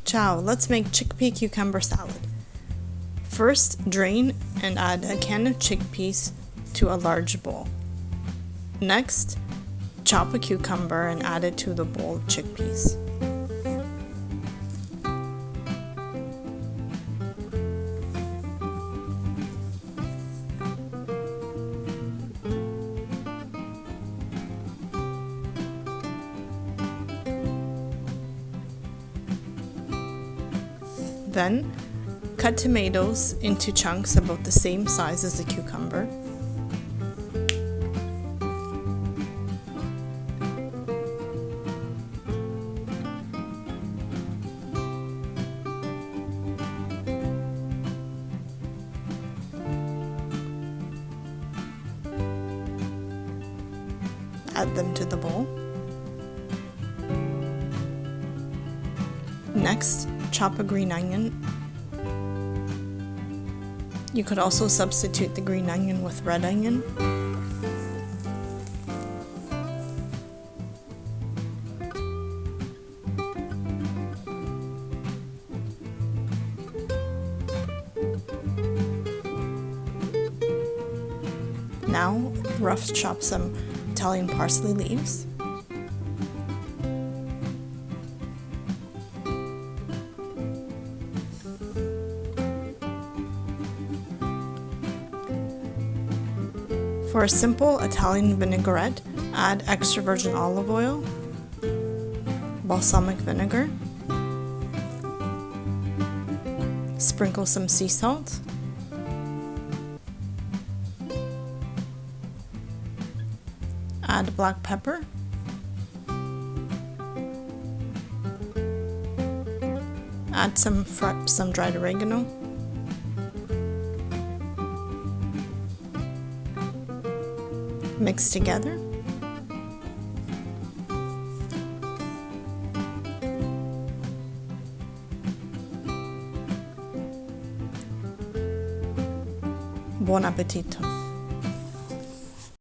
Ciao, let's make chickpea cucumber salad. First, drain and add a can of chickpeas to a large bowl. Next, chop a cucumber and add it to the bowl of chickpeas. Then, cut tomatoes into chunks about the same size as the cucumber. Add them to the bowl. Next, chop a green onion. You could also substitute the green onion with red onion. Now, rough chop some Italian parsley leaves. For a simple Italian vinaigrette, add extra virgin olive oil, balsamic vinegar, sprinkle some sea salt, add black pepper, add some dried oregano, mix together. Buon appetito!